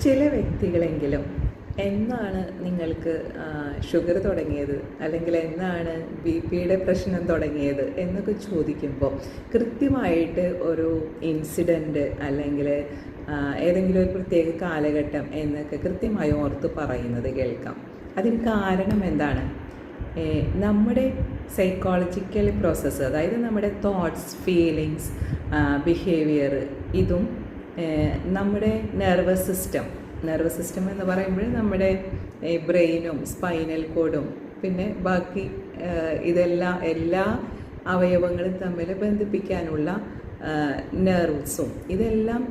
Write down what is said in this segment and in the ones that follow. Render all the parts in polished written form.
ചില വ്യക്തികളെങ്കിലും എന്നാണ് നിങ്ങൾക്ക് ഷുഗർ തുടങ്ങിയത്, അല്ലെങ്കിൽ എന്നാണ് BP-യുടെ പ്രശ്നം തുടങ്ങിയത് എന്നൊക്കെ ചോദിക്കുമ്പോൾ കൃത്യമായിട്ട് ഒരു ഇൻസിഡൻറ്റ് അല്ലെങ്കിൽ ഏതെങ്കിലും ഒരു പ്രത്യേക കാലഘട്ടം എന്നൊക്കെ കൃത്യമായി ഓർത്ത് പറയുന്നത് കേൾക്കാം. അതിന് കാരണം എന്താണ്? നമ്മുടെ സൈക്കോളജിക്കൽ പ്രോസസ്സ്, അതായത് നമ്മുടെ തോട്ട്സ്, ഫീലിങ്സ്, ബിഹേവിയർ, ഇതും നമ്മുടെ നെർവസ് സിസ്റ്റം എന്ന് പറയുമ്പോൾ നമ്മുടെ ബ്രെയിനും സ്പൈനൽ കോഡും പിന്നെ ബാക്കി എല്ലാ അവയവങ്ങളും തമ്മിൽ ബന്ധിപ്പിക്കാനുള്ള നെർവ്സും ഇതെല്ലാം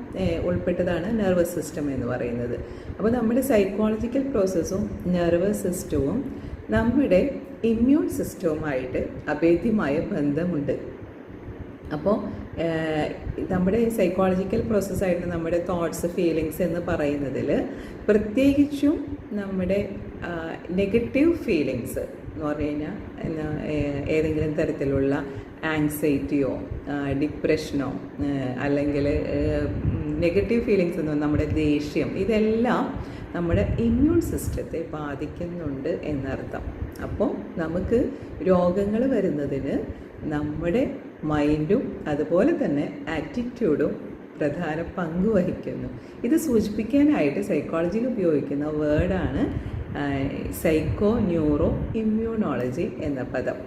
ഉൾപ്പെട്ടതാണ് നെർവസ് സിസ്റ്റം എന്ന് പറയുന്നത്. അപ്പോൾ നമ്മുടെ സൈക്കോളജിക്കൽ പ്രോസസ്സും നെർവസ് സിസ്റ്റവും നമ്മുടെ ഇമ്മ്യൂൺ സിസ്റ്റവുമായിട്ട് അഭേദ്യമായ ബന്ധമുണ്ട്. അപ്പോൾ നമ്മുടെ സൈക്കോളജിക്കൽ പ്രോസസ്സായിട്ട് നമ്മുടെ തോട്ട്സ്, ഫീലിങ്സ് എന്ന് പറയുന്നതിൽ പ്രത്യേകിച്ചും നമ്മുടെ നെഗറ്റീവ് ഫീലിങ്സ് എന്ന് പറഞ്ഞു കഴിഞ്ഞാൽ ഏതെങ്കിലും തരത്തിലുള്ള ആങ്സൈറ്റിയോ ഡിപ്രഷനോ അല്ലെങ്കിൽ നെഗറ്റീവ് ഫീലിങ്സ് എന്ന് നമ്മുടെ ദേഷ്യം, ഇതെല്ലാം നമ്മുടെ ഇമ്മ്യൂൺ സിസ്റ്റത്തെ ബാധിക്കുന്നുണ്ട് എന്നർത്ഥം. അപ്പോൾ നമുക്ക് രോഗങ്ങൾ വരുന്നതിന് നമ്മുടെ മൈൻഡും അതുപോലെ തന്നെ ആറ്റിറ്റ്യൂഡും പ്രധാന പങ്ക് വഹിക്കുന്നു. ഇത് സൂചിപ്പിക്കാനായിട്ട് സൈക്കോളജിയിൽ ഉപയോഗിക്കുന്ന വേർഡാണ് സൈക്കോ ന്യൂറോ ഇമ്മ്യൂണോളജി എന്ന പദം.